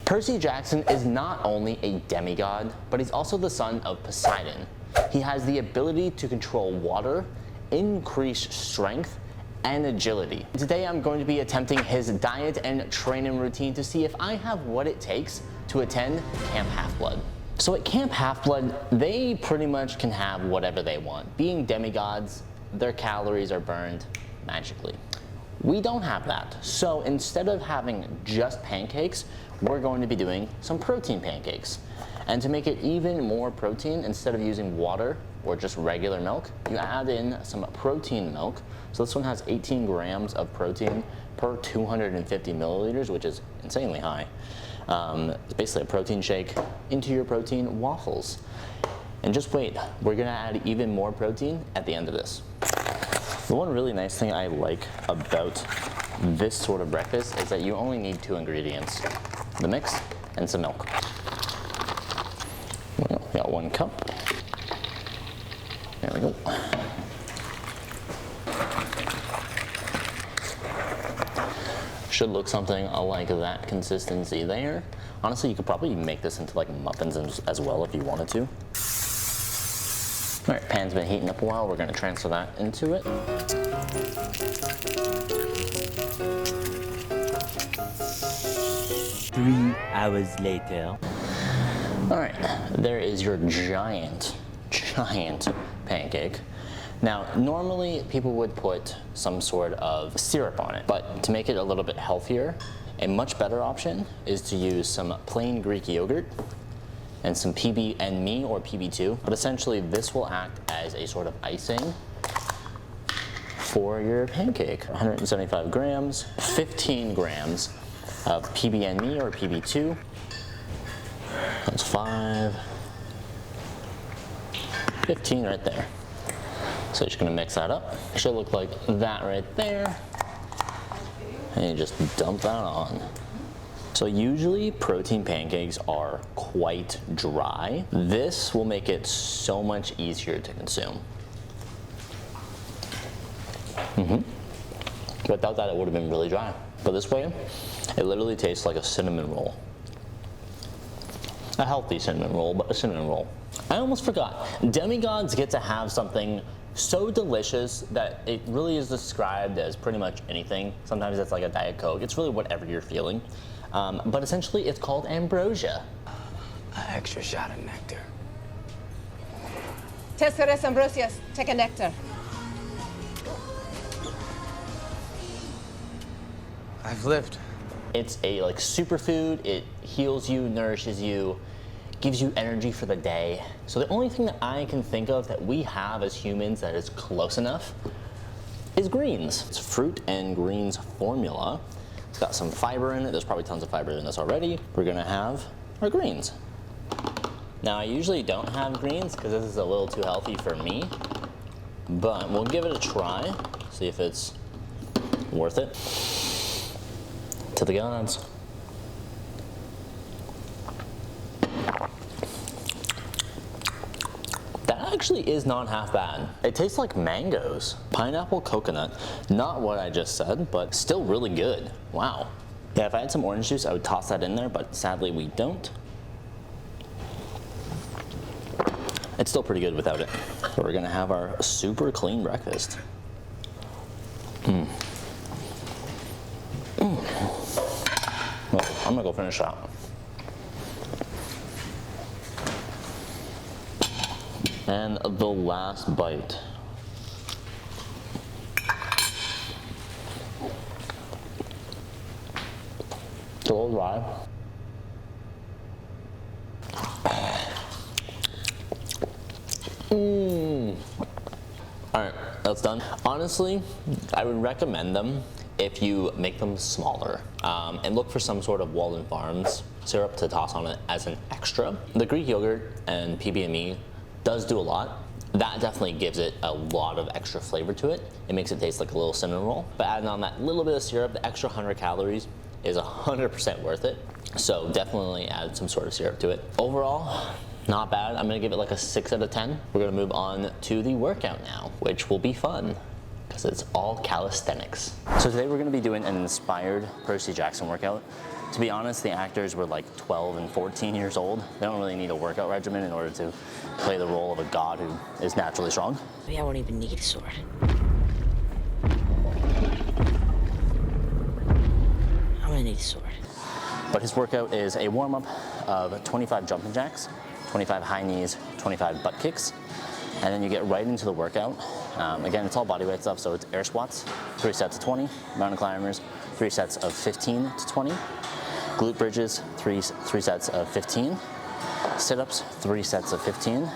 Percy Jackson is not only a demigod, but he's also the son of Poseidon. He has the ability to control water, increase strength, and agility. Today I'm going to be attempting his diet and training routine to see if I have what it takes to attend Camp Half-Blood. So at Camp Half-Blood, they pretty much can have whatever they want. Being demigods, their calories are burned magically. We don't have that. So instead of having just pancakes, we're going to be doing some protein pancakes. And to make it even more protein, instead of using water or just regular milk, you add in some protein milk. So this one has 18 grams of protein per 250 milliliters, which is insanely high. It's basically a protein shake into your protein waffles. And just wait, we're gonna add even more protein at the end of this. The one really nice thing I like about this sort of breakfast is that you only need 2 ingredients, the mix and some milk. We got 1 cup. There we go. Should look something like that consistency there. Honestly, you could probably make this into like muffins as well if you wanted to. All right, pan's been heating up a while. We're gonna transfer that into it. 3 hours later. All right, there is your giant pancake. Now, normally people would put some sort of syrup on it, but to make it a little bit healthier, a much better option is to use some plain Greek yogurt and some PB&Me or PB2, but essentially this will act as a sort of icing for your pancake. 175 grams, 15 grams of PB&Me or PB2. That's 5, 15 right there. So you're just gonna mix that up. It should look like that right there. And you just dump that on. So usually protein pancakes are quite dry. This will make it so much easier to consume. Without that, it would have been really dry. But this way, it literally tastes like a cinnamon roll. A healthy cinnamon roll, but a cinnamon roll. I almost forgot, demigods get to have something so delicious that it really is described as pretty much anything. Sometimes it's like a Diet Coke. It's really whatever you're feeling. But essentially it's called ambrosia. An extra shot of nectar. Tesores ambrosias, take a nectar. I've lived. It's a like superfood. It heals you, nourishes you, gives you energy for the day. So the only thing that I can think of that we have as humans that is close enough is greens. It's fruit and greens formula. It's got some fiber in it. There's probably tons of fiber in this already. We're gonna have our greens. Now I usually don't have greens because this is a little too healthy for me, but we'll give it a try, see if it's worth it. To the gods. That actually is not half bad. It tastes like mangoes. Pineapple coconut. Not what I just said, but still really good. Wow. Yeah, if I had some orange juice, I would toss that in there, but sadly we don't. It's still pretty good without it. But we're gonna have our super clean breakfast. Well, I'm gonna go finish that. And the last bite. It's a little dry. All right, that's done. Honestly, I would recommend them if you make them smaller, and look for some sort of Walden Farms syrup to toss on it as an extra. The Greek yogurt and PB&Me does do a lot. That definitely gives it a lot of extra flavor to it. It makes it taste like a little cinnamon roll. But adding on that little bit of syrup, the extra 100 calories is 100% worth it. So definitely add some sort of syrup to it. Overall, not bad. I'm gonna give it like a 6 out of 10. We're gonna move on to the workout now, which will be fun because it's all calisthenics. So today we're gonna be doing an inspired Percy Jackson workout. To be honest, the actors were like 12 and 14 years old. They don't really need a workout regimen in order to play the role of a god who is naturally strong. Maybe I won't even need a sword. I'm gonna need a sword. But his workout is a warm-up of 25 jumping jacks, 25 high knees, 25 butt kicks, and then you get right into the workout. Again, it's all bodyweight stuff, so it's air squats, 3 sets of 20, mountain climbers, 3 sets of 15 to 20, glute bridges, three sets of 15, sit-ups, 3 sets of 15,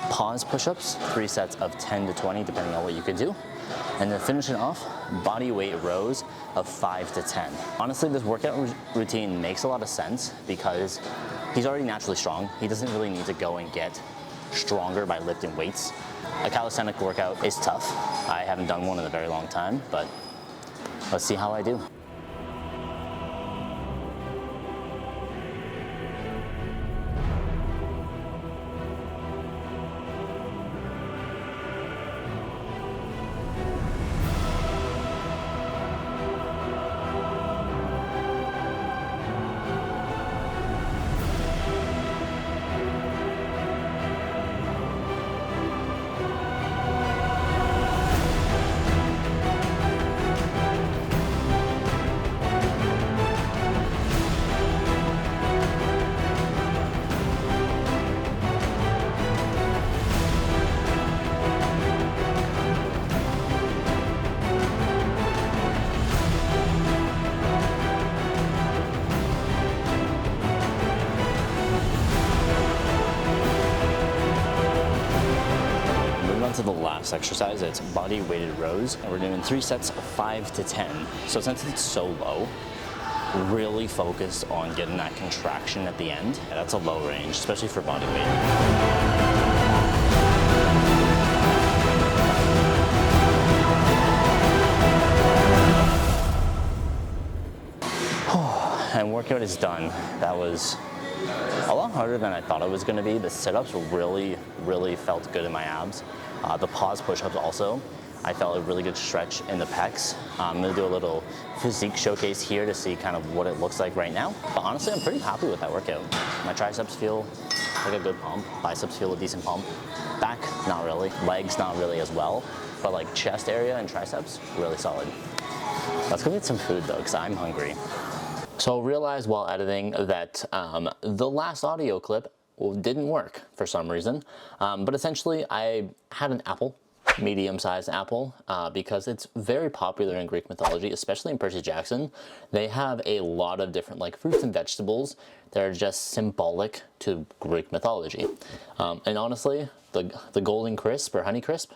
pause push-ups, 3 sets of 10 to 20, depending on what you could do. And then finishing off, body weight rows of 5 to 10. Honestly, this workout routine makes a lot of sense because he's already naturally strong. He doesn't really need to go and get stronger by lifting weights. A calisthenic workout is tough. I haven't done one in a very long time, but let's see how I do. To the last exercise, it's body weighted rows, and we're doing 3 sets of 5 to 10. So since it's so low, really focus on getting that contraction at the end. Yeah, that's a low range, especially for body weight. And workout is done. That was a lot harder than I thought it was going to be. The sit-ups really felt good in my abs. The pause push-ups also, I felt a really good stretch in the pecs. I'm going to do a little physique showcase here to see kind of what it looks like right now. But honestly, I'm pretty happy with that workout. My triceps feel like a good pump. Biceps feel a decent pump. Back, not really. Legs, not really as well. But like chest area and triceps, really solid. Let's go get some food though, because I'm hungry. So I realized while editing that the last audio clip didn't work for some reason. But essentially I had an apple, medium-sized apple, because it's very popular in Greek mythology, especially in Percy Jackson. They have a lot of different like fruits and vegetables that are just symbolic to Greek mythology. And honestly, the golden crisp or honey crisp,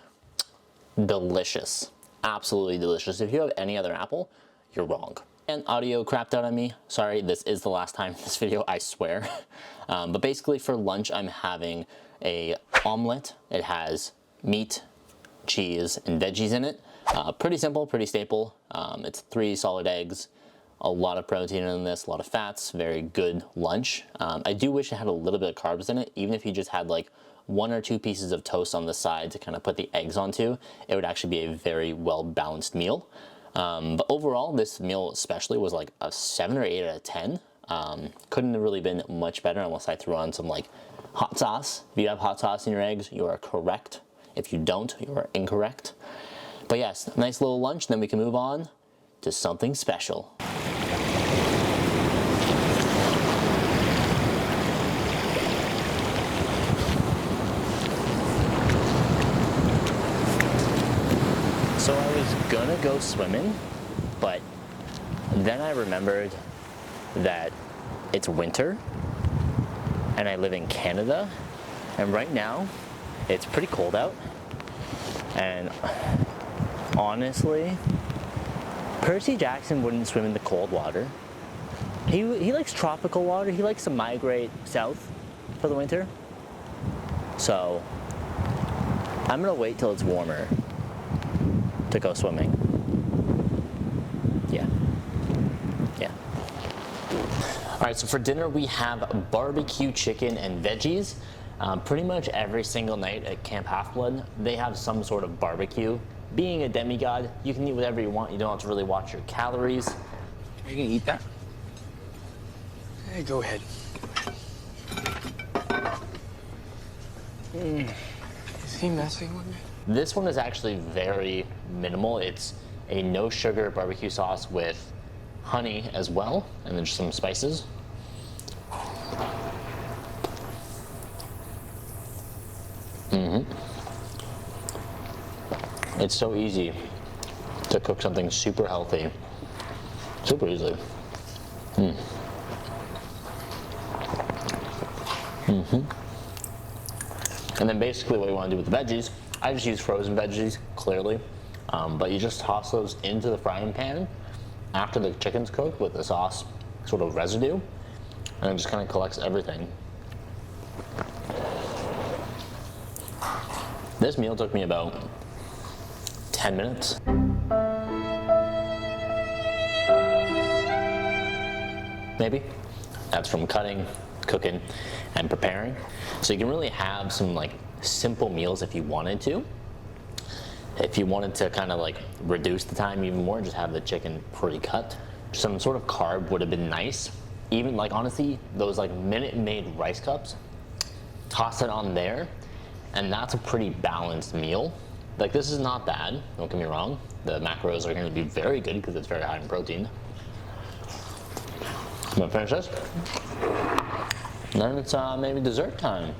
delicious, absolutely delicious. If you have any other apple, you're wrong. And audio crapped out on me. Sorry, this is the last time in this video, I swear. But basically for lunch, I'm having a omelet. It has meat, cheese, and veggies in it. Pretty simple, pretty staple. It's 3 solid eggs, a lot of protein in this, a lot of fats, very good lunch. I do wish it had a little bit of carbs in it. Even if you just had like 1 or 2 pieces of toast on the side to kind of put the eggs onto, it would actually be a very well-balanced meal. But overall, this meal especially was like a 7 or 8 out of 10. Couldn't have really been much better unless I threw on some like hot sauce. If you have hot sauce in your eggs, you are correct. If you don't, you are incorrect. But yes, nice little lunch, then we can move on to something special. So I was gonna go swimming, but then I remembered that it's winter and I live in Canada, and right now it's pretty cold out. And honestly, Percy Jackson wouldn't swim in the cold water. He likes tropical water. He likes to migrate south for the winter. So I'm gonna wait till it's warmer to go swimming. Yeah. All right, so for dinner we have barbecue chicken and veggies. Pretty much every single night at Camp Half-Blood, they have some sort of barbecue. Being a demigod, you can eat whatever you want. You don't have to really watch your calories. Are you gonna eat that? Hey, go ahead. Is he messing with me? This one is actually very minimal. It's a no sugar barbecue sauce with honey as well, and then just some spices. It's so easy to cook something super healthy, super easily. And then basically what you want to do with the veggies, I just use frozen veggies, clearly. But you just toss those into the frying pan after the chicken's cooked with the sauce sort of residue, and it just kind of collects everything. This meal took me about 10 minutes. Maybe. That's from cutting, cooking, and preparing. So you can really have some like simple meals if you wanted to. If you wanted to kind of like reduce the time even more, just have the chicken pre-cut. Some sort of carb would have been nice. Even like honestly, those like Minute Maid rice cups, toss it on there, and that's a pretty balanced meal. Like this is not bad, don't get me wrong. The macros are gonna be very good because it's very high in protein. I'm gonna finish this. And then it's maybe dessert time.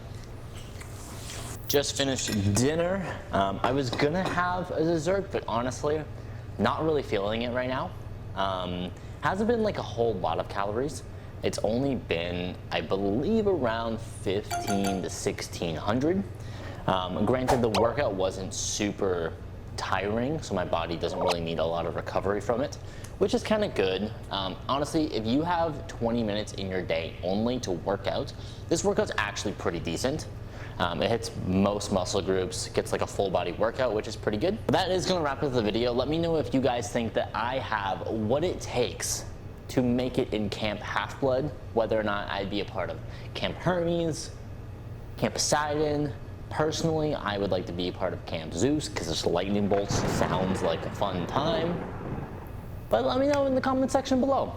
Just finished dinner. I was gonna have a dessert, but honestly, not really feeling it right now. Hasn't been like a whole lot of calories. It's only been, I believe, around 15 to 1600. Granted, the workout wasn't super tiring, so my body doesn't really need a lot of recovery from it, which is kind of good. Honestly, if you have 20 minutes in your day only to work out, this workout's actually pretty decent. It hits most muscle groups, gets like a full body workout, which is pretty good. But that is gonna wrap up the video. Let me know if you guys think that I have what it takes to make it in Camp Half-Blood, whether or not I'd be a part of Camp Hermes, Camp Poseidon. Personally, I would like to be a part of Camp Zeus because this lightning bolts sounds like a fun time. But let me know in the comment section below.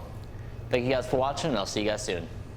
Thank you guys for watching, and I'll see you guys soon.